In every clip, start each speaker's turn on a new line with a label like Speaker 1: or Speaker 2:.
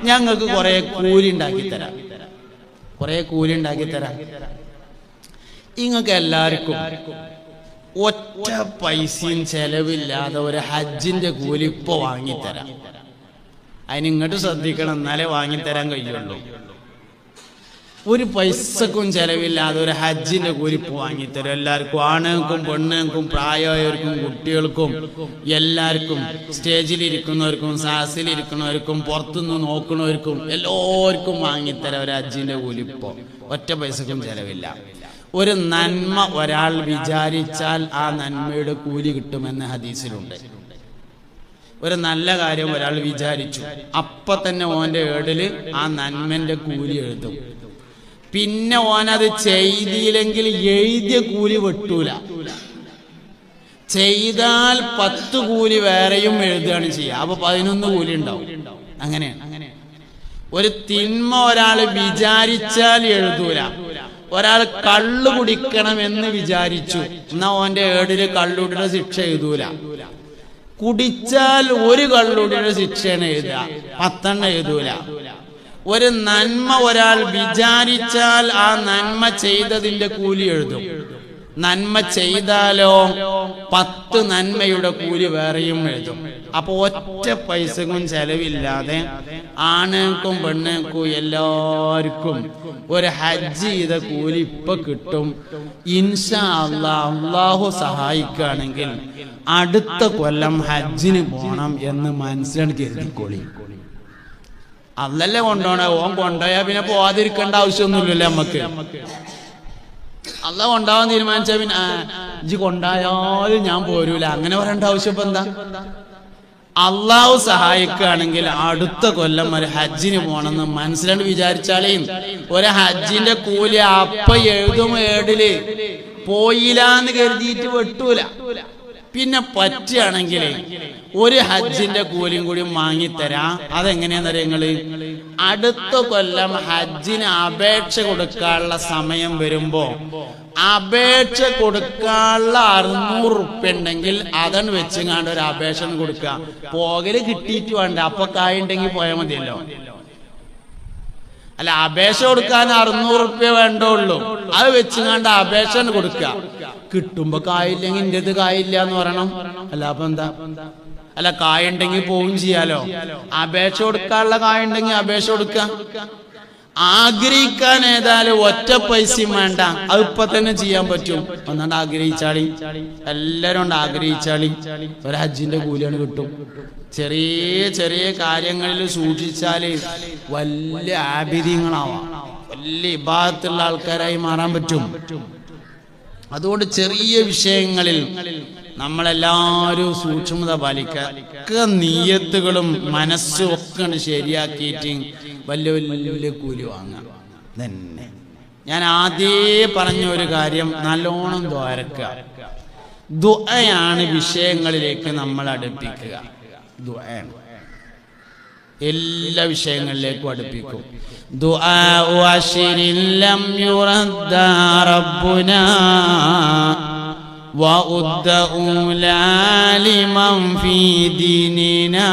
Speaker 1: ഞങ്ങൾക്ക് കുറെ കൂലി ഉണ്ടാക്കി തരാം, നിങ്ങൾക്ക് എല്ലാവർക്കും ഒറ്റ പൈസയും ചെലവില്ലാതെ ഒരു ഹജ്ജിന്റെ കൂലി ഇപ്പൊ വാങ്ങിത്തരാം. അതിന് ഇങ്ങോട്ട് ശ്രദ്ധിക്കണം, എന്നാലേ വാങ്ങിത്തരാൻ കഴിയുള്ളൂ. ഒരു പൈസക്കും ചെലവില്ലാതെ ഒരു ഹജ്ജിന്റെ കൂലി ഇപ്പൊ വാങ്ങിത്തരും എല്ലാവർക്കും, ആണുങ്ങൾക്കും പെണ്ണുങ്ങൾക്കും പ്രായമായവർക്കും കുട്ടികൾക്കും എല്ലാവർക്കും, സ്റ്റേജിലിരിക്കുന്നവർക്കും സാഹസിലിരിക്കുന്നവർക്കും പുറത്തുനിന്ന് നോക്കുന്നവർക്കും എല്ലാവർക്കും വാങ്ങിത്തരാം ഒരു ഹജ്ജിന്റെ കൂലി ഇപ്പൊ ഒറ്റ പൈസക്കും ചെലവില്ല. ഒരു നന്മ ഒരാൾ വിചാരിച്ചാൽ ആ നന്മയുടെ കൂലി കിട്ടുമെന്ന് ഹദീസിലുണ്ട്. ഒരു നല്ല കാര്യം ഒരാൾ വിചാരിച്ചു, അപ്പൊ തന്നെ ഓന്റെ ഏടില് ആ നന്മന്റെ കൂലി എഴുതും. പിന്നെ ഓനത് ചെയ്തില്ലെങ്കിൽ എഴുതിയ കൂലി വെട്ടൂല. ചെയ്താൽ 10 കൂലി വേറെയും എഴുതുകയാണ് ചെയ്യുക. അപ്പൊ 11 കൂലി ഉണ്ടാവും. അങ്ങനെയാണ്. ഒരു തിന്മ ഒരാൾ വിചാരിച്ചാൽ എഴുതൂല. ഒരാൾ കള്ളു കുടിക്കണമെന്ന് വിചാരിച്ചു, എന്നാ ഓന്റെ ഏടില് കള്ളുടിയുടെ ശിക്ഷ എഴുതൂല. കുടിച്ചാൽ ഒരു കള്ളുടിയുടെ ശിക്ഷയാണ് എഴുതുക, 10 എഴുതൂല. ഒരു നന്മ ഒരാൾ വിചാരിച്ചാൽ ആ നന്മ ചെയ്തതിന്റെ കൂലി എഴുതും. നന്മ ചെയ്താലോ 10 നന്മയുടെ കൂലി വേറെയും എഴുതും. അപ്പൊ ഒറ്റ പൈസക്കും ചെലവില്ലാതെ ആണുങ്ങൾക്കും പെണ്ണുങ്ങൾക്കും എല്ലാവർക്കും ഒരു ഹജ്ജ് ചെയ്ത കൂലി ഇപ്പൊ കിട്ടും. ഇൻഷാ അല്ലാഹ് അല്ലാഹു സഹായിക്കുകയാണെങ്കിൽ അടുത്ത കൊല്ലം ഹജ്ജിന് പോണം എന്ന് മനസ്സിലാണ് കരുതിക്കോളി. അല്ലല്ലേ കൊണ്ടോണ, ഓൻ കൊണ്ടുപോയാ പിന്നെ പോവാതിരിക്കേണ്ട ആവശ്യമൊന്നുമില്ലല്ലോ നമുക്ക്. അല്ല കൊണ്ടാവാൻ തീരുമാനിച്ച പിന്നെ ഇജ്ജ് കൊണ്ടായാലും ഞാൻ പോരൂല അങ്ങനെ പറയേണ്ട ആവശ്യം ഇപ്പൊ എന്താ? അള്ളാഹു സഹായിക്കുകയാണെങ്കിൽ അടുത്ത കൊല്ലം ഒരു ഹജ്ജിന് പോണെന്ന് മനസ്സിലാണ്ട് വിചാരിച്ചാലേ ഒരു ഹജ്ജിന്റെ കൂലി അപ്പ എഴുതും ഏടില്, പോയില്ലാന്ന് കരുതിയിട്ട് വെട്ടൂല. പിന്നെ പറ്റുകയാണെങ്കിൽ ഒരു ഹജ്ജിന്റെ കൂലിയും കൂടി വാങ്ങിത്തരാം. അതെങ്ങനെയാണെന്നറിയ നിങ്ങള്, അടുത്ത കൊല്ലം ഹജ്ജിന് അപേക്ഷ കൊടുക്കാനുള്ള സമയം വരുമ്പോ അപേക്ഷ കൊടുക്കാനുള്ള 600 റുപ്യ ഉണ്ടെങ്കിൽ അതാണ് വെച്ചങ്ങാണ്ട് ഒരു അപേക്ഷ കൊടുക്കുക. പോകല് കിട്ടിയിട്ട് വേണ്ട, അപ്പൊ കായുണ്ടെങ്കിൽ പോയാൽ മതിയല്ലോ. അല്ല, അപേക്ഷ കൊടുക്കാൻ 600 റുപ്യ വേണ്ടുള്ളൂ. അത് വെച്ചങ്ങാണ്ട് അപേക്ഷ കൊടുക്കുക. കിട്ടുമ്പോ കായില്ലെങ്കിൽ ഇന്റത് കായില്ല എന്ന് പറയണം. അല്ല അപ്പൊ എന്താ? അല്ല, കായുണ്ടെങ്കിൽ പോവും ചെയ്യാലോ. അപേക്ഷ കൊടുക്കാനുള്ള കായുണ്ടെങ്കിൽ അപേക്ഷ കൊടുക്കുക. ആഗ്രഹിക്കാൻ ഏതായാലും ഒറ്റ പൈസയും വേണ്ട, അത് ഇപ്പൊ തന്നെ ചെയ്യാൻ പറ്റും. ഒന്നാണ്ട് ആഗ്രഹിച്ചാളി, എല്ലാരും കൊണ്ട് ആഗ്രഹിച്ചാളി, ഒരു ഹജ്ജിന്റെ കൂലിയാണ് കിട്ടും. ചെറിയ ചെറിയ കാര്യങ്ങളിൽ സൂക്ഷിച്ചാല് വലിയ ആബിദീങ്ങളാവാം, വലിയ ഇബാദത്തുള്ള ആൾക്കാരായി മാറാൻ പറ്റും. അതുകൊണ്ട് ചെറിയ വിഷയങ്ങളിൽ നമ്മളെല്ലാവരും സൂക്ഷ്മത പാലിക്കുക. നീയത്തുകളും മനസ്സും ഒക്കെ ശരിയാക്കിയിട്ട് വലിയ വലിയ കൂലി വാങ്ങാം തന്നെ. ഞാൻ ആദ്യമേ പറഞ്ഞ ഒരു കാര്യം, നല്ലോണം ദ്വാരക്കുക. ദുആയാണ് വിഷയങ്ങളിലേക്ക് നമ്മൾ അടുപ്പിക്കുക. ദുആയാണ് എല്ലാ വിഷയങ്ങളിലേക്കും അടുപ്പിക്കും. ദുആഉ അശ്രിൻ ലം യുറദ്ദ റബ്ബുനാ വഉദ്ദ ഊലാ ലിമൻ ഫീ ദീനിനാ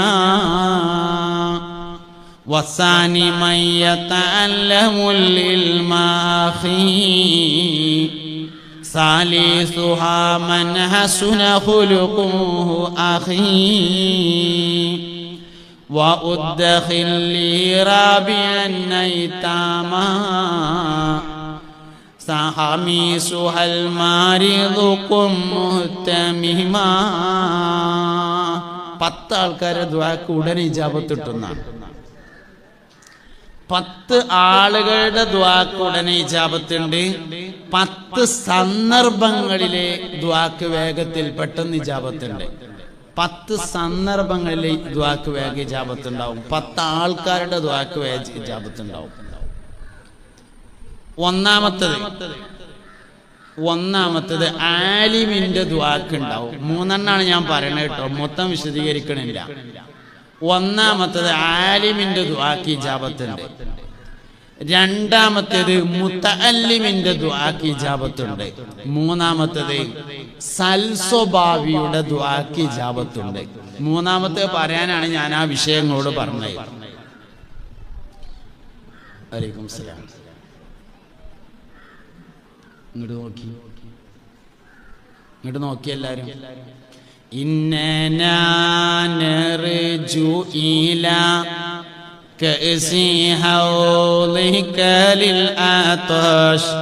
Speaker 1: വസാനി മൻ യതഅല്ലമുൽ ഇൽമാ അഖീ സാലിസുഹാ മൻ ഹസുന ഖുലുഖുഹു അഖീ وأدخل لي رابعا أيتاما سخميسها المارض قم مهتمما. 10 ആൾക്കാരെ ദുആക്ക് ഉടനെ ഇജാബത്ത് കിട്ടുന്നതാണ്. 10 ആളുകളുടെ ദുആക്ക് ഉടനെ ഇജാബത്തുണ്ട്. 10 സന്ദർഭങ്ങളിലെ ദുആക്ക് വേഗത്തിൽ പെട്ടെന്ന് ഇജാബത്തുണ്ട്. 10 സന്ദർഭങ്ങളിൽ ദുആക്ക് വേഗ ഇജാബത്ത് ഉണ്ടാവും. 10 ആൾക്കാരുടെ ദുആക്ക് വേഗ ഇജാബത്ത് ഉണ്ടാവും. ഒന്നാമത്തത് ആലിമിന്റെ ദുആക്ക് ഉണ്ടാവും. 3 എണ്ണാണ് ഞാൻ പറയണത് കേട്ടോ, മൊത്തം വിശദീകരിക്കണില്ല. ഒന്നാമത്തത് ആലിമിന്റെ ദുആക്ക് ഇജാബത്തുണ്ട്. രണ്ടാമത്തേത് മുതഅല്ലിമിന്റെ ദുആക്ക് ഇജാബത്തുണ്ട്. മൂന്നാമത്തേത് സൽസ്വഭാവിയുടെ ദുആക്ക് ഇജാബത്തുണ്ട്. മൂന്നാമത്തെ പറയാനാണ് ഞാൻ ആ വിഷയങ്ങളോട് പറഞ്ഞത്. വലൈക്കും സലാം. ഇങ്ങോട്ട് നോക്കി എല്ലാരും. ഇന്നനാ നർജു ഇലാ കഅസി ഹൗളിക ലിൽ ആതശ്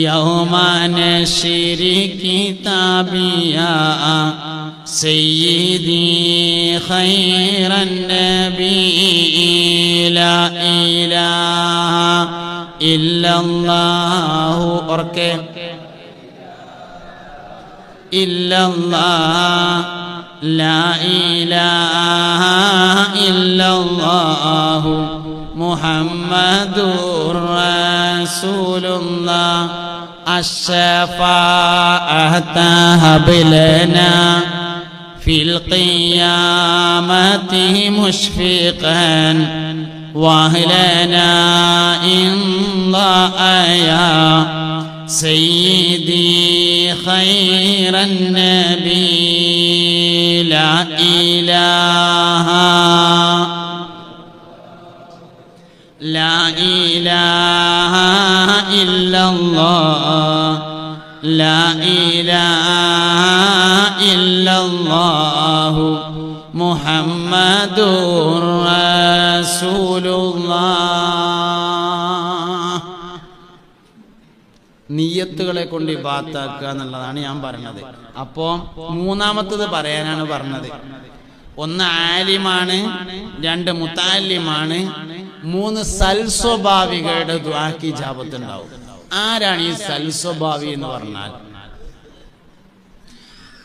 Speaker 1: യൗമ നശ്രി കിതാബിയാ സയ്യിദി ഖൈറൻ നബി ലാ ഇലാഹ ഇല്ലല്ലാഹു ഓർക്കെ ഇല്ലല്ലാഹ് ലാ ഇലാഹ ഇല്ലല്ലാഹു മുഹമ്മദുർ റസൂലുള്ളാഹ് അശ്ശഫാഅത ഹബ്ലനാ ഫിൽ ഖിയാമത്തി മുശ്ഫിഖൻ വഹ്ലനാ ഇൻദാഅയാ سيدي خير النبي لا إله إلا الله لا إله إلا الله محمد رسول الله. നിയ്യത്തുകളെ കൊണ്ട് ഇബാദത്താക്കുക എന്നുള്ളതാണ് ഞാൻ പറഞ്ഞത്. അപ്പോൾ മൂന്നാമത്തത് പറയാനാണ് പറഞ്ഞത്. ഒന്ന് ആലിമാണ്, രണ്ട് മുതഅല്ലിമാണ്, മൂന്ന് സൽസ്വഭാവികളുടെ ദുആക്ക് ഇജാബത്ത് ഉണ്ടാവും. ആരാണ് ഈ സൽസ്വഭാവി എന്ന് പറഞ്ഞാൽ?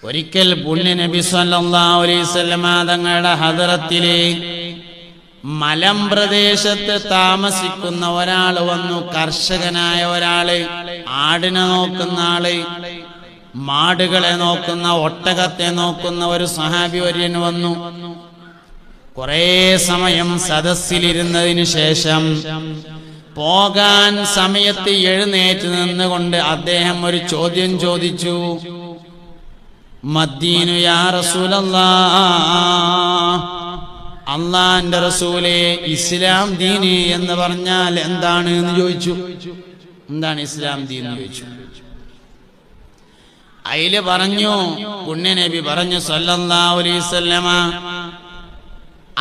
Speaker 1: ഒരിക്കൽ പുണ്യ നബി സല്ലല്ലാഹു അലൈഹി വസല്ലമ തങ്ങളുടെ ഹദറത്തിലെ മലമ്പ്രദേശത്ത് താമസിക്കുന്ന ഒരാൾ വന്നു. കർഷകനായ ഒരാള്, ആടിനെ നോക്കുന്ന ആള്, മാടുകളെ നോക്കുന്ന, ഒട്ടകത്തെ നോക്കുന്ന ഒരു സഹാബി വര്യൻ വന്നു. കുറേ സമയം സദസ്സിലിരുന്നതിന് ശേഷം പോകാൻ സമയത്ത് എഴുന്നേറ്റ് നിന്നുകൊണ്ട് അദ്ദേഹം ഒരു ചോദ്യം ചോദിച്ചു. മദ്ദീനു യാ റസൂലല്ലാഹ്, അള്ളാന്റെ റസൂലേ, ഇസ്ലാം ദീന് എന്ന് പറഞ്ഞാൽ എന്താണ് എന്ന് ചോദിച്ചു. എന്താണ് ഇസ്ലാം ദീൻ എന്ന് ചോദിച്ചു. അതില് പറഞ്ഞു, പുണ്യ നബി പറഞ്ഞു സല്ലല്ലാഹു അലൈഹി വസല്ലമ,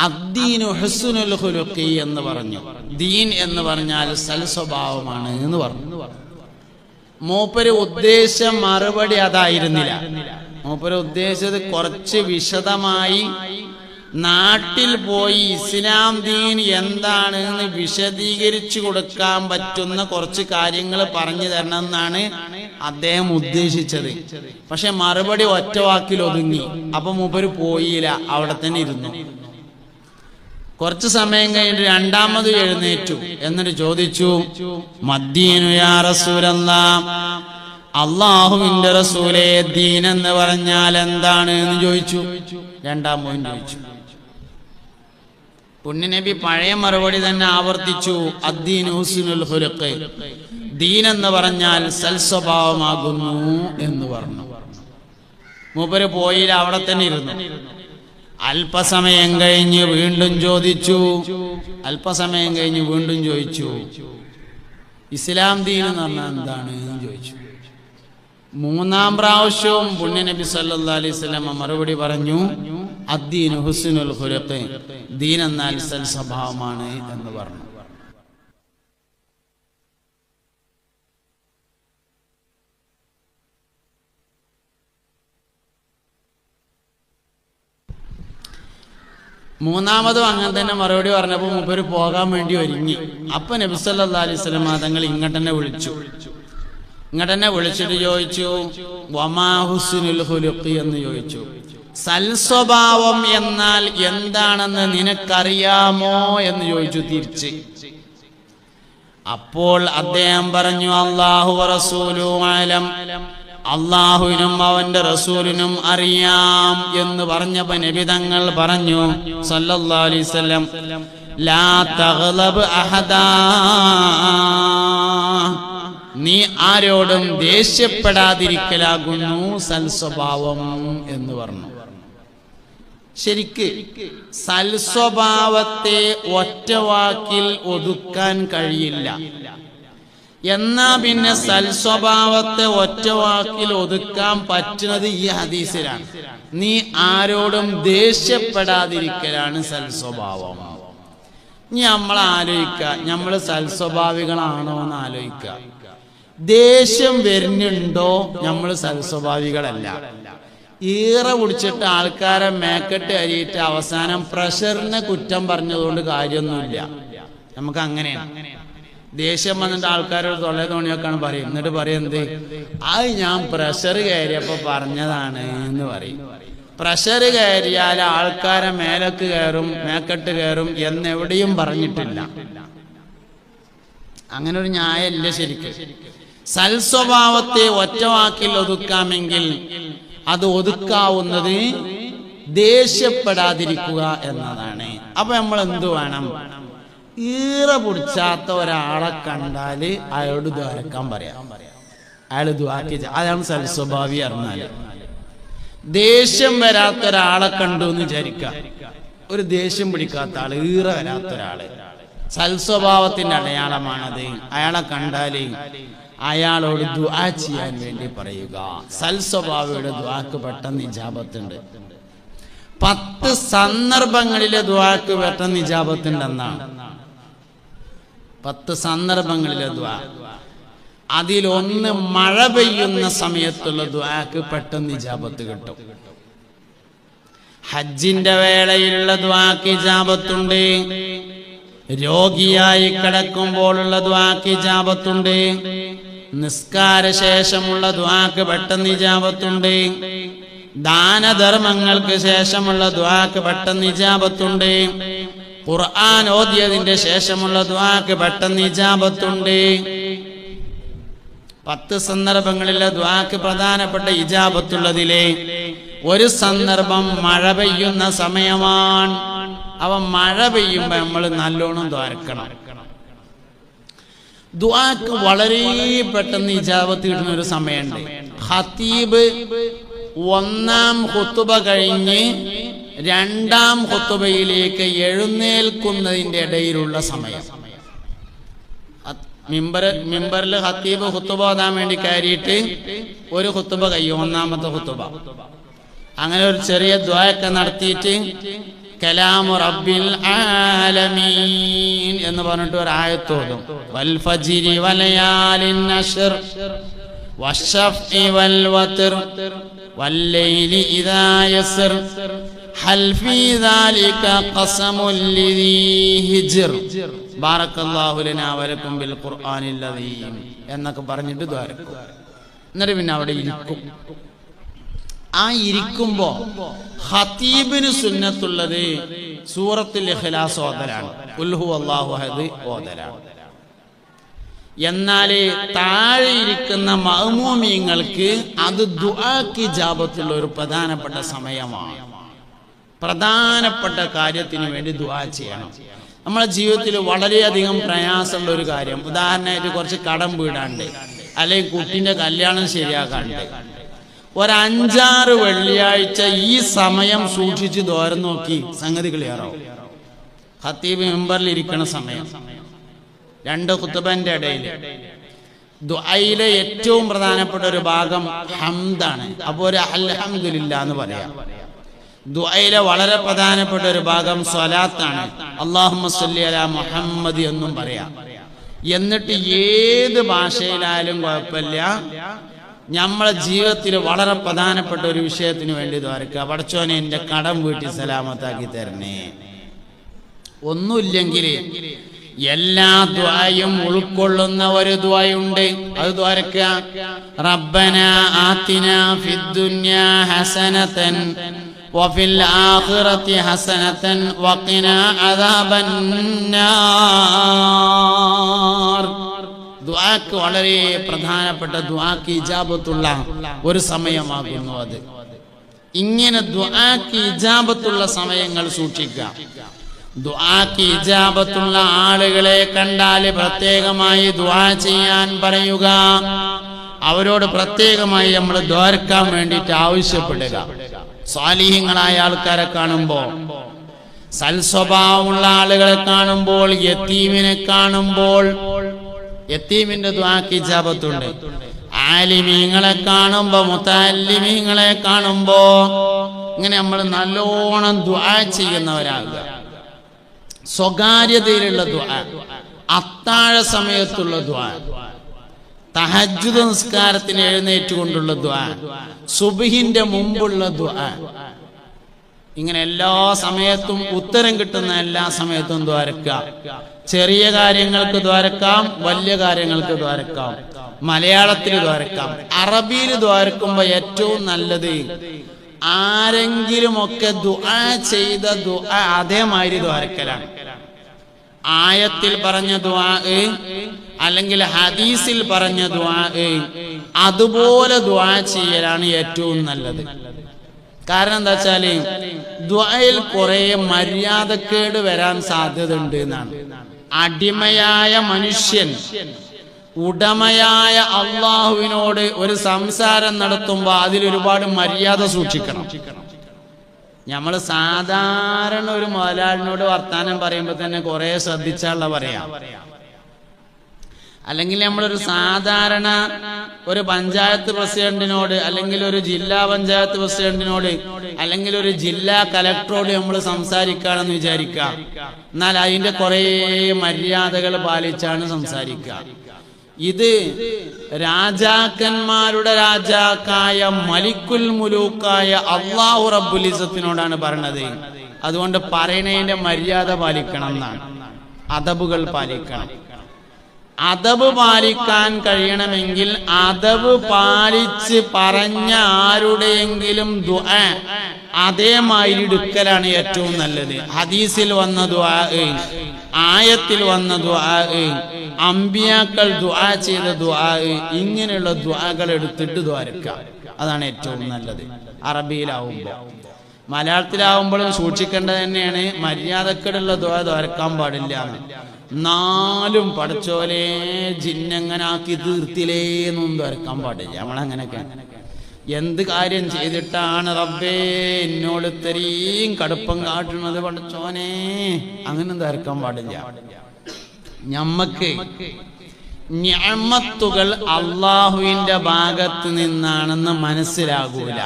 Speaker 1: അദ്ദീനു ഹുസ്നുൽ ഖുലുഖി എന്ന് പറഞ്ഞു. ദീൻ എന്ന് പറഞ്ഞാൽ സൽസ്വഭാവമാണ് എന്ന് പറഞ്ഞു. മൂപ്പര് ഉദ്ദേശം മറുപടി അതായിരുന്നില്ല. മൂപ്പര് ഉദ്ദേശിച്ചത് കുറച്ച് വിശദമായി നാട്ടിൽ പോയി ഇസ്ലാം ദീൻ എന്താണ് എന്ന് വിശദീകരിച്ചു കൊടുക്കാൻ പറ്റുന്ന കുറച്ച് കാര്യങ്ങൾ പറഞ്ഞു തരണം എന്നാണ് അദ്ദേഹം ഉദ്ദേശിച്ചത്. പക്ഷെ മറുപടി ഒറ്റ വാക്കിൽ ഒതുങ്ങി. അപ്പൊ മൂപ്പര് പോയില്ല, അവിടെ തന്നെ ഇരുന്നു. കുറച്ചു സമയം കഴിഞ്ഞിട്ട് രണ്ടാമത് എഴുന്നേറ്റു. എന്നിട്ട് ചോദിച്ചു, മദ്ദീനു യാ റസൂലല്ലാഹ്, അല്ലാഹുവിന്റെ റസൂലേ, ദീൻ എന്ന് പറഞ്ഞാൽ എന്താണ് എന്ന് ചോദിച്ചു. രണ്ടാമതും ചോദിച്ചു. പുണ്യനബി പഴയ മറുപടി തന്നെ ആവർത്തിച്ചു, അദ്ദീനു ഹുസ്നുൽ ഖുലുഖ്, ദീൻ എന്ന് പറഞ്ഞാൽ സൽസ്വഭാവമാകുന്നു എന്ന് പറഞ്ഞു. മൂപ്പര് പോയില്ല, അവിടെ തന്നെ ഇരുന്നു. അല്പസമയം കഴിഞ്ഞ് വീണ്ടും ചോദിച്ചു. അല്പസമയം കഴിഞ്ഞ് വീണ്ടും ചോദിച്ചു, ഇസ്ലാം ദീൻ എന്ന് പറഞ്ഞാൽ എന്താണ് എന്ന് ചോദിച്ചു. മൂന്നാം പ്രാവശ്യവും പുണ്യ നബി സല്ലല്ലാഹു അലൈഹി വസല്ലം മറുപടി പറഞ്ഞു, അദ്ദീനു ഹുസ്നുൽ ഖുലുഖ്, ദീൻ എന്നാൽ സൽസ്വഭാവമാണ് എന്ന് പറഞ്ഞു. മൂന്നാമതും അങ്ങനെ തന്നെ മറുപടി പറഞ്ഞപ്പോൾ മൂപ്പര് പോകാൻ വേണ്ടി ഒരുങ്ങി. അപ്പൊ നബി സല്ലല്ലാഹു അലൈഹി വസല്ലം തങ്ങൾ ഇങ്ങോട്ട് തന്നെ വിളിച്ചിട്ട് ചോദിച്ചു, വമാ ഹുസ്നുൽ ഖുലുഖ് എന്ന് ചോദിച്ചു. സൽസ്വഭാവം എന്നാൽ എന്താണെന്ന് നിനക്കറിയാമോ എന്ന് ചോദിച്ചു തിരിച്ച്. അപ്പോൾ അദ്ദേഹം പറഞ്ഞു, അല്ലാഹു വറസൂലുഹു അലം, അള്ളാഹുവിനും അവന്റെ റസൂലിനും അറിയാം എന്ന് പറഞ്ഞപ്പോ നബി തങ്ങൾ പറഞ്ഞു സല്ലല്ലാഹു അലൈഹി വസല്ലം, ലാ തഗ്ലബ് അഹദാ, നീ ആരോടും ദേഷ്യപ്പെടാതിരിക്കലാകുന്നു സൽസ്വഭാവം എന്ന് പറഞ്ഞു. ശരിക്ക് സൽസ്വഭാവത്തെ ഒറ്റവാക്കിൽ ഒതുക്കാൻ കഴിയില്ല. എന്നാ പിന്നെ സൽസ്വഭാവത്തെ ഒറ്റവാക്കിൽ ഒതുക്കാൻ പറ്റുന്നത് ഈ ഹദീസിലാണ്. നീ ആരോടും ദേഷ്യപ്പെടാതിരിക്കലാണ് സൽസ്വഭാവം. ഇനി നമ്മൾ ആലോചിക്കുക, നമ്മൾ സൽസ്വഭാവികളാണോ എന്ന് ആലോചിക്കുക. ദേഷ്യം വരുന്നുണ്ടോ? നമ്മൾ സൽസ്വഭാവികളല്ല. ഈറ പിടിച്ചിട്ട് ആൾക്കാരെ മേക്കെട്ട് അരിയിട്ട് അവസാനം പ്രഷറിനെ കുറ്റം പറഞ്ഞതുകൊണ്ട് കാര്യമൊന്നുമില്ല. നമുക്ക് അങ്ങനെയാണ്. ദേഷ്യം വന്നിട്ട് ആൾക്കാരോട് തൊള്ളേ തോണിയൊക്കെയാണ് പറയും. എന്നിട്ട് പറയും എന്ത്, അത് ഞാൻ പ്രഷർ കയറിയപ്പോ പറഞ്ഞതാണ് എന്ന് പറയും. പ്രഷർ കയറിയാൽ ആൾക്കാരെ മേലക്ക് കയറും, മേക്കെട്ട് കയറും എന്നെവിടെയും പറഞ്ഞിട്ടില്ല. അങ്ങനെ ഒരു ന്യായമല്ല ശരിക്കും. സൽസ്വഭാവത്തെ ഒറ്റവാക്കിൽ ഒതുക്കാമെങ്കിൽ അത് ഒതുക്കാവുന്നത് ദേഷ്യപ്പെടാതിരിക്കുക എന്നതാണ്. അപ്പൊ നമ്മൾ എന്തു വേണം? ഈറ പിടിച്ചാത്ത ഒരാളെ കണ്ടാല് അയാളോട് ദ്വാരക്കാൻ പറയാം. അയാൾ ദ്വാക്കി, അതാണ് സൽസ്വഭാവി അറിഞ്ഞാല്. ദേഷ്യം വരാത്ത ഒരാളെ കണ്ടു എന്ന് വിചാരിക്കാം. ഒരു ദേഷ്യം പിടിക്കാത്ത ആള്, ഈറ വരാത്ത ഒരാള്, സൽസ്വഭാവത്തിന്റെ അടയാളമാണത്. അയാളെ കണ്ടാല് അയാളോട് ദുആ ചെയ്യാൻ വേണ്ടി പറയുക. സൽസ്വഭാവിയുടെ ദുആക്ക് പെട്ടെന്ന് ഇജാബത്തുണ്ട്. 10 സന്ദർഭങ്ങളിലെ ദുആക്ക് പെട്ടെന്ന് ഇജാബത്തുണ്ടെന്നാണ്. 10 സന്ദർഭങ്ങളിലെ ദുആ. അതിലൊന്ന് മഴ പെയ്യുന്ന സമയത്തുള്ള ദുആക്ക് പെട്ടെന്ന് ഇജാബത്ത് കിട്ടും. ഹജ്ജിന്റെ വേളയിലുള്ള ദുആക്ക് ഇജാബത്തുണ്ട്. രോഗിയായി കിടക്കുമ്പോഴുള്ള ദുആക്ക് ഇജാബത്തുണ്ട്. നിസ്കാര ശേഷമുള്ള ദുആക്ക് പെട്ടെന്ന് ഇജാബത്തുണ്ട്. ദാനധർമ്മങ്ങൾക്ക് ശേഷമുള്ള ദുആക്ക് പെട്ടെന്ന് ഇജാബത്തുണ്ട്. ഖുർആൻ ഓതിയതിന്റെ ശേഷമുള്ള ദുആക്ക് പെട്ടെന്ന് ഇജാബത്തുണ്ട്. 10 സന്ദർഭങ്ങളിലെ ദുആക്ക് പ്രധാനപ്പെട്ട ഇജാബത്തുള്ളതിലെ ഒരു സന്ദർഭം മഴ പെയ്യുന്ന സമയമാണ്. അവ മഴ പെയ്യുമ്പോ നമ്മൾ നല്ലോണം ദ്വാരക്കണം. ദുആക്ക് വളരെ പെട്ടെന്ന് ഇജാബത്ത് കിട്ടുന്ന ഒരു സമയമുണ്ട്. ഖതീബ് 1-ാം ഖുതുബ കഴിഞ്ഞ് 2-ാം ഖുതുബയിലേക്ക് എഴുന്നേൽക്കുന്നതിന്റെ ഇടയിലുള്ള സമയം. മിമ്പറിൽ ഖതീബ് ഖുതുബ ഓതാൻ വേണ്ടി കയറിയിട്ട് ഒരു ഖുതുബ കഴിയും, 1-ാമത്തെ ഖുതുബ. അങ്ങനെ ഒരു ചെറിയ ദുആയൊക്കെ നടത്തിയിട്ട് കലാമു റബ്ബിൽ ആലമീൻ എന്ന് പറഞ്ഞിട്ട് ഒരു ആയത്ത് ഓതും. വൽ ഫജ്രി വലയാലിൻ അശ്ർ വശഫ്ഇ വൽ വത്ർ വല്ലൈലി ഇദാ യസ്ർ ഹൽ ഫീ ദാലിക ഖസമുൽ ലിദീ ഹിജ്ർ ബാറക്കല്ലാഹു ലനാ വലക്കും ബിൽ ഖുർആനിൽ അദീം എന്നൊക്കെ പറഞ്ഞിട്ട് ദ്വാരക്കും. എന്നിട്ട് പിന്നെ അവിടെ ഇരിക്കും. ആ ഇരിക്കുമ്പോ ഖതീബിന് സുന്നത്തുള്ളത് സൂറത്തുൽ ഇഖ്ലാസ് ഓതലാണ്, ഖുൽ ഹുവല്ലാഹു അഹദ് ഓതലാണ്. എന്നാൽ താഴെ ഇരിക്കുന്ന മഅ്മൂമീങ്ങൾക്ക് അത് ദുആക്ക് ഇജാബത്തുള്ള ഒരു പ്രധാനപ്പെട്ട സമയമാണ്. പ്രധാനപ്പെട്ട കാര്യത്തിന് വേണ്ടി ദുആ ചെയ്യണം. നമ്മുടെ ജീവിതത്തിൽ വളരെയധികം പ്രയാസമുള്ള ഒരു കാര്യം, ഉദാഹരണമായിട്ട് കുറച്ച് കടം വീടാണ്ട്, അല്ലെങ്കിൽ കുട്ടിന്റെ കല്യാണം ശരിയാക്കാണ്ട്, 5-6 വെള്ളിയാഴ്ച ഈ സമയം സൂക്ഷിച്ച് ദോരം നോക്കി സംഗതി ക്ലിയറാവും. ഖതീബ് മിമ്പറിൽ ഇരിക്കുന്ന സമയം, 2 ഖുതുബന്റെ ഇടയിൽ ദുആയിലെ ഏറ്റവും പ്രധാനപ്പെട്ട ഒരു ഭാഗം ഹംദാണ്. അപ്പോൾ ഒരു അൽഹംദുലില്ലാ എന്ന് പറയാം. ദുആയിലെ വളരെ പ്രധാനപ്പെട്ട ഒരു ഭാഗം സ്വലാത്താണ്, അല്ലാഹുമ്മ സ്വല്ലി അലാ മുഹമ്മദ് എന്നും പറയാം. എന്നിട്ട് ഏത് ഭാഷയിലായാലും കുഴപ്പമില്ല, നമ്മളെ ജീവിതത്തിൽ വളരെ പ്രധാനപ്പെട്ട ഒരു വിഷയത്തിന് വേണ്ടി ദ്വാരക്കുക. പടച്ചോനെ എന്റെ കടം വീട്ടി സലാമത്താക്കി തരണേ. ഒന്നുമില്ലെങ്കിൽ എല്ലാ ദുആയും ഉൾക്കൊള്ളുന്ന ഒരു ദുആയുണ്ട്, അത് ദ്വാരക്കുക. റബ്ബനാ ആതിനാ ഫിദ്ദുനിയാ ഹസനതൻ വഫിൽ ആഖിറതി ഹസനതൻ വഖിനാ അദാബന്നാർ. ദുആക്ക് വളരെ പ്രധാനപ്പെട്ട, ദുആക്ക് ഇജാബത്തുള്ള ഒരു സമയമാകുന്നു അത്. ഇങ്ങനെ ദുആക്ക് ഇജാബത്തുള്ള സമയങ്ങൾ സൂക്ഷിക്കുക. ദുആക്ക് ഇജാബത്തുള്ള ആളുകളെ കണ്ടാൽ പ്രത്യേകമായി ദുആ ചെയ്യാൻ പറയുക. അവരോട് പ്രത്യേകമായി നമ്മൾ ദ്വാരക്കാൻ വേണ്ടിയിട്ട് ആവശ്യപ്പെടുക. സാലിഹ്യങ്ങളായ ആൾക്കാരെ കാണുമ്പോൾ, സൽസ്വഭാവമുള്ള ആളുകളെ കാണുമ്പോൾ, യതീമിനെ കാണുമ്പോൾ യതീമിന്റെ ദുആക്ക് ഇജാബത്തുണ്ട്. ആലിമീങ്ങളെ കാണുമ്പോ, മുതഅല്ലിമീങ്ങളെ കാണുമ്പോ ഇങ്ങനെ നമ്മൾ നല്ലോണം ദുആ ചെയ്യുന്നവരാകുക. സ്വകാര്യതയിലുള്ള ദുആ, അത്താഴ സമയത്തുള്ള ദുആ, തഹജ്ജുദ് നിസ്കാരത്തിന് എഴുന്നേറ്റുകൊണ്ടുള്ള ദുആ, സുബ്ഹിന്റെ മുമ്പുള്ള ദുആ, ഇങ്ങനെ എല്ലാ സമയത്തും ഉത്തരം കിട്ടുന്ന എല്ലാ സമയത്തും ദ്വാരക്കാം. ചെറിയ കാര്യങ്ങൾക്ക് ദ്വാരക്കാം, വലിയ കാര്യങ്ങൾക്ക് ദ്വാരക്കാം. മലയാളത്തിൽ ദ്വാരക്കാം. അറബിയിൽ ദ്വാരക്കുമ്പോ ഏറ്റവും നല്ലത് ആരെങ്കിലുമൊക്കെ ദുആ ചെയ്ത ദുആ അതേമാതിരി ദ്വാരക്കലാണ്. ആയത്തിൽ പറഞ്ഞ ദുആ അല്ലെങ്കിൽ ഹദീസിൽ പറഞ്ഞ ദുആ അതുപോലെ ദുആ ചെയ്യലാണ് ഏറ്റവും നല്ലത്. കാരണം എന്താ വെച്ചാല് ദുആയിൽ കുറെ മര്യാദക്കേട് വരാൻ സാധ്യത ഉണ്ട് എന്നാണ്. അടിമയായ മനുഷ്യൻ ഉടമയായ അള്ളാഹുവിനോട് ഒരു സംസാരം നടത്തുമ്പോ അതിലൊരുപാട് മര്യാദ സൂക്ഷിക്കണം. നമ്മൾ സാധാരണ ഒരു മുതലാളിനോട് വർത്താനം പറയുമ്പോ തന്നെ കുറെ ശ്രദ്ധിച്ചാലുള്ള പറയാം. അല്ലെങ്കിൽ നമ്മളൊരു സാധാരണ ഒരു പഞ്ചായത്ത് പ്രസിഡന്റിനോട്, അല്ലെങ്കിൽ ഒരു ജില്ലാ പഞ്ചായത്ത് പ്രസിഡന്റിനോട്, അല്ലെങ്കിൽ ഒരു ജില്ലാ കലക്ടറോട് നമ്മൾ സംസാരിക്കുകയാണെന്ന് വിചാരിക്കാം. എന്നാൽ അതിന്റെ കുറെ മര്യാദകൾ പാലിച്ചാണ് സംസാരിക്കുക. ഇത് രാജാക്കന്മാരുടെ രാജാക്കായ മലിക്കുൽ മുലൂക്കായ അല്ലാഹു റബ്ബുൽ ഇസ്സത്തിനോടാണ് പറഞ്ഞത്. അതുകൊണ്ട് പറയണതിന്റെ മര്യാദ പാലിക്കണം എന്നാണ്. അദബുകൾ പാലിക്കണം. അദബ് പാലിക്കാൻ കഴിയണമെങ്കിൽ അദബ് പാലിച്ച് പറഞ്ഞ ആരുടെയെങ്കിലും ദുആ അതേമാതിരി എടുക്കലാണ് ഏറ്റവും നല്ലത്. ഹദീസിൽ വന്ന ദുആ, ആയത്തിൽ വന്ന ദുആ, അമ്പിയാക്കൾ ദുആ ചെയ്ത ദുആ, ഇങ്ങനെയുള്ള ദുആകൾ എടുത്തിട്ട് ദ്വാരക്കാം. അതാണ് ഏറ്റവും നല്ലത്. അറബിയിലാവുമ്പോൾ. മലയാളത്തിലാവുമ്പോഴും സൂക്ഷിക്കേണ്ടത് തന്നെയാണ്. മര്യാദക്കേടുള്ള ദുആ ദ്വാരക്കാൻ പാടില്ല. നാലും പഠിച്ചോലെ ജിന്നങ്ങനാക്കി തീർത്തിലേ എന്നൊന്നും ദ്വാരക്കാൻ പാടില്ല. നമ്മളങ്ങനെയൊക്കെ എന്ത് കാര്യം ചെയ്തിട്ടാണ് റബ്ബേ എന്നോട് ഇത്രയും കടുപ്പം കാട്ടുന്നത് പഠിച്ചോനെ, അങ്ങനെ ദ്വാരക്കാൻ പാടില്ല. ഞമ്മക്ക് നിഅമത്തുകൾ അള്ളാഹുവിന്റെ ഭാഗത്ത് നിന്നാണെന്ന് മനസ്സിലാകൂല.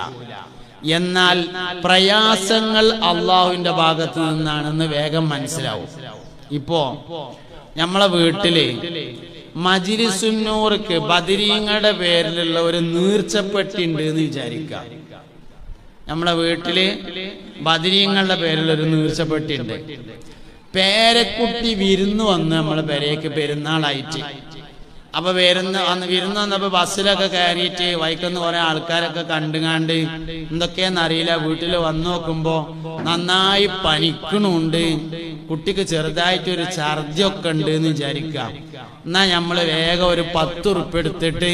Speaker 1: എന്നാൽ പ്രയാസങ്ങൾ അള്ളാഹുവിന്റെ ഭാഗത്ത് നിന്നാണെന്ന് വേഗം മനസ്സിലാവും. ഇപ്പോ നമ്മളെ വീട്ടില് മജ്‌ലിസുന്നൂർക്ക് ബദരീങ്ങളുടെ പേരിലുള്ള ഒരു നീർച്ചപ്പെട്ടി ഉണ്ട് എന്ന് വിചാരിക്കാം. നമ്മളെ വീട്ടില് ബദരീങ്ങളുടെ പേരിലുള്ള ഒരു നീർച്ചപ്പെട്ടി ഉണ്ട്. പേരക്കുട്ടി വിരുന്ന് വന്ന് നമ്മളെ പേരേക്ക് പെരുന്നാളായിട്ട്. അപ്പൊ വിരുന്ന് വന്നപ്പോ ബസ്സിലൊക്കെ കയറിയിട്ട് വൈക്കുന്ന കുറെ ആൾക്കാരൊക്കെ കണ്ടുകാണ്ട് എന്തൊക്കെയാന്നറിയില്ല വീട്ടിൽ വന്നു നോക്കുമ്പോ നന്നായി പനിക്കണുണ്ട്, കുട്ടിക്ക് ചെറുതായിട്ടൊരു ഛർദിയൊക്കെ ഉണ്ട് എന്ന് വിചാരിക്കാം. എന്നാ നമ്മള് വേഗം ഒരു 10 ഉറുപ്പിക എടുത്തിട്ട്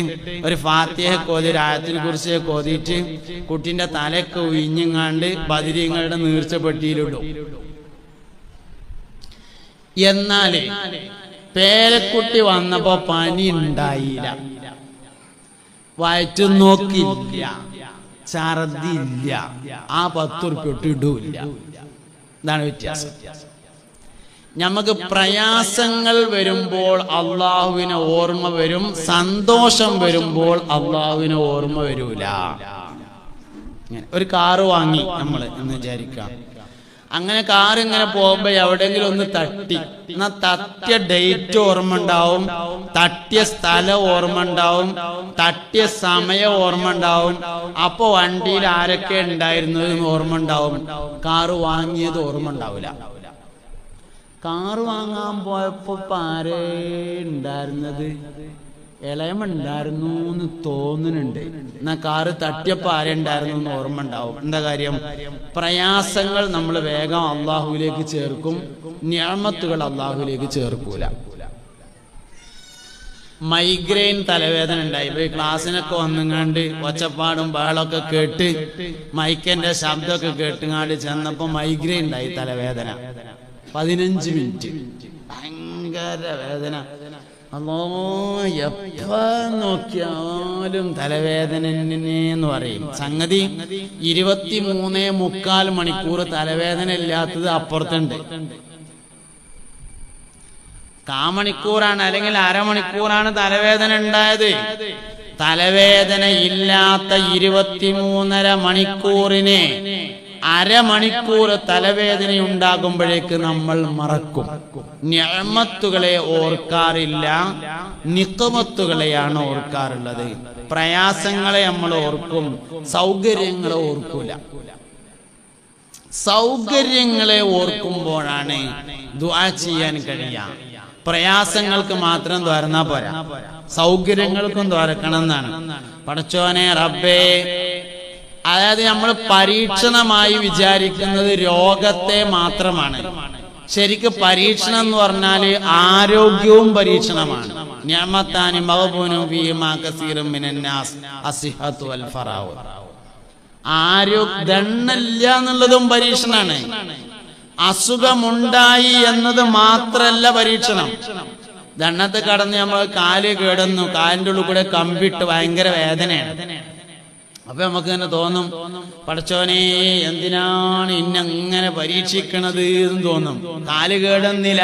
Speaker 1: ഒരു ഫാത്തിഹയൊക്കെ ഓതി, ആയത്തിനെ കുറിച്ച് ഓതിയിട്ട് കുട്ടിന്റെ തലയൊക്കെ ഉയിഞ്ഞങ്ങാണ്ട് ബദരീങ്ങളുടെ നീർച്ചപ്പെട്ടിയിലിടും. എന്നാല് പേരക്കുട്ടി വന്നപ്പോ പനി ഉണ്ടായില്ല, വയറ്റ് നോക്കില്ല, ഛർദില്ല, ആ 10 ഉറുപ്പിക ഇടൂല്ല. ഇതാണ് വ്യത്യാസം. നമുക്ക് പ്രയാസങ്ങൾ വരുമ്പോൾ അള്ളാഹുവിനെ ഓർമ്മ വരും, സന്തോഷം വരുമ്പോൾ അള്ളാഹുവിനെ ഓർമ്മ വരൂല. ഒരു കാറ് വാങ്ങി നമ്മൾ എന്ന് വിചാരിക്കാം. അങ്ങനെ കാർ ഇങ്ങനെ പോകുമ്പോ എവിടെയെങ്കിലും ഒന്ന് തട്ടി, എന്നാ തട്ടിയ ഡേറ്റ് ഓർമ്മ ഉണ്ടാവും, തട്ടിയ സ്ഥലം ഓർമ്മ ഉണ്ടാവും, തട്ടിയ സമയം ഓർമ്മ ഉണ്ടാവും. അപ്പൊ വണ്ടിയിൽ ആരൊക്കെ ഉണ്ടായിരുന്നത് ഓർമ്മ ഉണ്ടാവും. കാറ് വാങ്ങിയത് ഓർമ്മ ഉണ്ടാവില്ല. കാറ് വാങ്ങാൻ പോയപ്പോ ആരേ ഉണ്ടായിരുന്നത്, ഇളയമുണ്ടായിരുന്നു എന്ന് തോന്നുന്നുണ്ട്. എന്നാ കാറ് തട്ടിയപ്പോ ആരുണ്ടായിരുന്നു എന്ന് ഓർമ്മ ഉണ്ടാവും. എന്താ കാര്യം? പ്രയാസങ്ങൾ നമ്മൾ വേഗം അള്ളാഹുവിലേക്ക് ചേർക്കും, നിഅമത്തുകൾ അള്ളാഹുവിലേക്ക് ചേർക്കൂല. മൈഗ്രെയിൻ തലവേദന ഉണ്ടായി. ഇപ്പൊ ഈ ക്ലാസ്സിനൊക്കെ വന്നുങ്ങാണ്ട് ഒച്ചപ്പാടും ബഹളമൊക്കെ കേട്ട് മൈക്കിന്റെ ശബ്ദമൊക്കെ കേട്ടുങ്ങാണ്ട് ചെന്നപ്പോ മൈഗ്രെയിൻ ഉണ്ടായി, തലവേദന. 15 മിനിറ്റ് ഭയങ്കര വേദന. അല്ലോ എപ്പ നോക്കിയാലും തലവേദന എന്ന് പറയും. സംഗതി 23.25 മണിക്കൂർ തലവേദന ഇല്ലാത്തത് അപ്പുറത്തുണ്ട്. കാമണിക്കൂറാണ് അല്ലെങ്കിൽ അരമണിക്കൂറാണ് തലവേദന ഉണ്ടായത്. തലവേദന ഇല്ലാത്ത 23.5 മണിക്കൂറിന് അരമണിക്കൂർ തലവേദന ഉണ്ടാകുമ്പോഴേക്ക് നമ്മൾ മറക്കും. നിഅമത്തുകളെ ഓർക്കാറില്ല, നിഖമത്തുകളെയാണ് ഓർക്കാറുള്ളത്. പ്രയാസങ്ങളെ നമ്മൾ ഓർക്കും, സൗകര്യങ്ങളെ ഓർക്കൂല. സൗകര്യങ്ങളെ ഓർക്കുമ്പോഴാണ് ദുആ ചെയ്യാൻ കഴിയുക. പ്രയാസങ്ങൾക്ക് മാത്രം ദ്വാരന്നാ പോരാ, സൗകര്യങ്ങൾക്കും ദ്വാരക്കണം എന്നാണ്. പടച്ചോനെ റബ്ബേ, അതായത് നമ്മൾ പരീക്ഷണമായി വിചാരിക്കുന്നത് രോഗത്തെ മാത്രമാണ്. ശരിക്ക് പരീക്ഷണം എന്ന് പറഞ്ഞാല് ആരോഗ്യവും പരീക്ഷണമാണ്. നിഅമത്താനി മഗ്ബൂനു ഫീഹിമാ കസീറും മിനന്നാസ് അസ്സിഹത്തു വൽ ഫറാഉ. ദണ്ണല്ല എന്നുള്ളതും പരീക്ഷണാണ്. അസുഖമുണ്ടായി എന്നത് മാത്രല്ല പരീക്ഷണം. ദണ്ണത്ത് കടന്ന് നമ്മൾ കാല് കേടുന്നു, കാലിൻ്റെ ഉള്ളിൽ കൂടെ കമ്പിട്ട് ഭയങ്കര വേദനയാണ്. അപ്പൊ നമുക്ക് തന്നെ തോന്നും, പടച്ചോനെ എന്തിനാണ് ഇന്നങ്ങനെ പരീക്ഷിക്കണത് എന്ന് തോന്നും. കാല് കേടുന്നില്ല,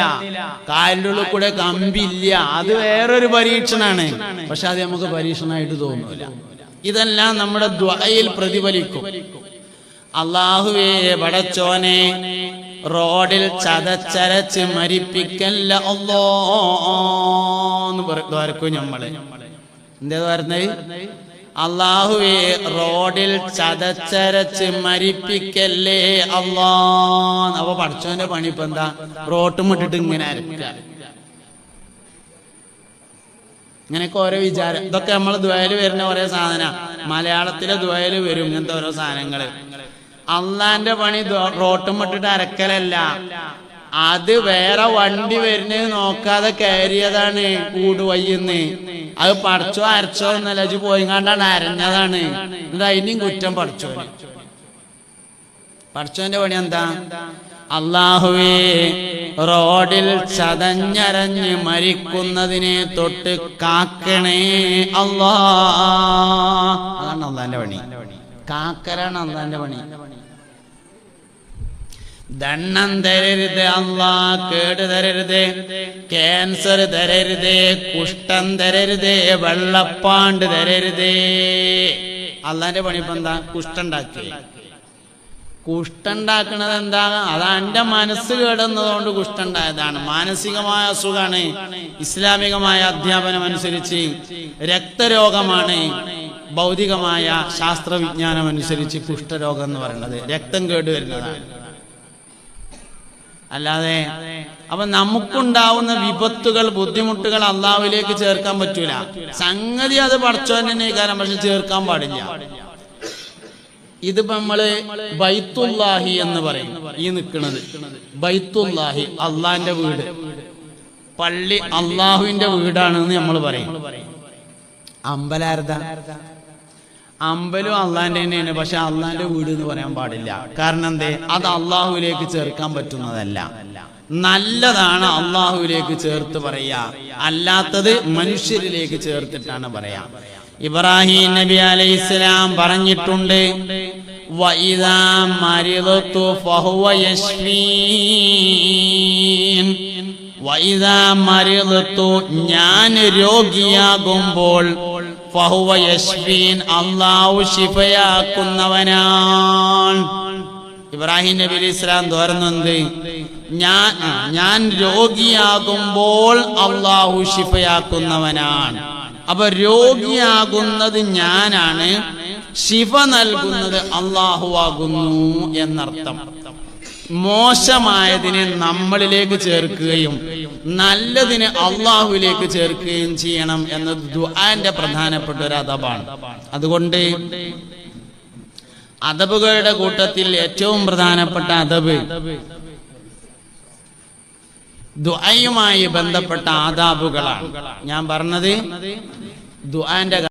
Speaker 1: കാലിൻ്റെ ഉള്ളിൽ കൂടെ കമ്പില്ല, അത് വേറൊരു പരീക്ഷണാണ്. പക്ഷെ അത് നമുക്ക് പരീക്ഷണമായിട്ട് തോന്നൂല. ഇതെല്ലാം നമ്മുടെ ദുആയിൽ പ്രതിഫലിക്കും. അല്ലാഹുവേ പടച്ചോനെ, റോഡിൽ ചതച്ചരച്ച് മരിപ്പിക്കല്ല അല്ലാ എന്ന് പറയും നമ്മള്. എന്തേ പറഞ്ഞത്? അല്ലാഹുവേ റോഡിൽ ചതച്ചരച്ച് മരിപ്പിക്കല്ലേ അല്ലാ. അപ്പൊ പടച്ചോന്റെ പണി ഇപ്പൊ എന്താ? റോട്ടുമിട്ടിട്ട് ഇങ്ങനെ അരക്കുക. ഇങ്ങനെയൊക്കെ ഓരോ വിചാരം. ഇതൊക്കെ നമ്മൾ ദുആയിൽ വരുന്ന ഓരോ സാധന. മലയാളത്തിലെ ദുആയിൽ വരും ഇങ്ങനത്തെ ഓരോ സാധനങ്ങള്. അള്ളാന്റെ പണി റോട്ടുമിട്ടിട്ട് അരക്കലല്ല, അത് വേറെ വണ്ടി വരുന്നത് നോക്കാതെ കയറിയതാണ് കൂടുവയ്യെന്ന്. അത് പടച്ചോ അരച്ചോ എന്നല്ല, അത് പോയിങ്ങാണ്ടാണ് അരഞ്ഞതാണ്. എന്നിട്ട് അതിനും കുറ്റം പടച്ചോന്. പടച്ചോന്റെ പണി എന്താ? അല്ലാഹുവേ റോഡിൽ ചതഞ്ഞരഞ്ഞ് മരിക്കുന്നതിനെ തൊട്ട് കാക്കണേ അല്ലാ. അതാണ് അള്ളാന്റെ പണി. കാക്കലാണ് അള്ളാന്റെ പണി. ദണ്ണം തരരുത് അല്ലാ, കേട് തരരുത്, ക്യാൻസർ തരരുത്, കുഷ്ഠം തരരുത്, വെള്ളപ്പാണ്ട് തരരുത്. അള്ളാന്റെ പണി ഇപ്പൊ എന്താ? കുഷ്ഠുണ്ടാക്കി. കുഷ്ഠുണ്ടാക്കണത് എന്താ? അത് എന്റെ മനസ്സ് കേടുന്നതുകൊണ്ട് കുഷ്ഠുണ്ടായതാണ്. മാനസികമായ അസുഖമാണ്. ഇസ്ലാമികമായ അധ്യാപനം അനുസരിച്ച് രക്തരോഗമാണ്. ഭൗതികമായ ശാസ്ത്രവിജ്ഞാനം അനുസരിച്ച് കുഷ്ഠരോഗം എന്ന് പറയുന്നത് രക്തം കേടുവരുന്നതാണ്. അല്ലാതെ അപ്പൊ നമുക്കുണ്ടാവുന്ന വിപത്തുകൾ, ബുദ്ധിമുട്ടുകൾ അള്ളാഹുവിലേക്ക് ചേർക്കാൻ പറ്റൂല. സംഗതി അത് പടച്ചോനെ കാരണം, പക്ഷെ ചേർക്കാൻ പാടില്ല. ഇതിപ്പോ നമ്മള് ബൈത്തുല്ലാഹി എന്ന് പറയും. ഈ നിൽക്കുന്നത് ബൈത്തുല്ലാഹി, അള്ളാന്റെ വീട്. പള്ളി അള്ളാഹുവിന്റെ വീടാണെന്ന് നമ്മൾ പറയും. അമ്പലാരത? അമ്പലും അള്ളാന്റെ തന്നെയാണ്, പക്ഷെ അള്ളാന്റെ വീട് എന്ന് പറയാൻ പാടില്ല. കാരണം എന്തേ? അത് അള്ളാഹുവിലേക്ക് ചേർക്കാൻ പറ്റുന്നതല്ല. നല്ലതാണ് അള്ളാഹുവിലേക്ക് ചേർത്ത് പറയാ, അല്ലാത്തത് മനുഷ്യരിലേക്ക് ചേർത്തിട്ടാണ് പറയാ. ഇബ്രാഹിം നബി അലൈഹിസ്സലാം പറഞ്ഞിട്ടുണ്ട്, വഇദാ മരിദതു ഫഹുവ യശ്ഫീൻ. വഇദാ മരിദതു, ഞാൻ രോഗിയാകുമ്പോൾ, ഫഹുവ യശ്ഫീൻ, അല്ലാഹു ശിഫയാക്കുന്നവനാണ്. ഇബ്രാഹിം നബി അലൈഹിസ്സലാം തോരുന്നുണ്ട്, ഞാൻ രോഗിയാകുമ്പോൾ അല്ലാഹു ശിഫയാക്കുന്നവനാണ്. അപ്പൊ രോഗിയാകുന്നത് ഞാനാണ്, ശിഫ നൽകുന്നത് അല്ലാഹു ആകുന്നു എന്നർത്ഥം. മോശമായതിനെ നമ്മളിലേക്ക് ചേർക്കുകയും നല്ലതിനെ അള്ളാഹുവിലേക്ക് ചേർക്കുകയും ചെയ്യണം എന്നത് ദുആന്റെ പ്രധാനപ്പെട്ട ഒരു അദബാണ്. അതുകൊണ്ട് അദബുകളുടെ കൂട്ടത്തിൽ ഏറ്റവും പ്രധാനപ്പെട്ട അദബ് ദുആയുമായി ബന്ധപ്പെട്ട ആദാബുകളാണ്. ഞാൻ പറഞ്ഞത് ദുആന്റെ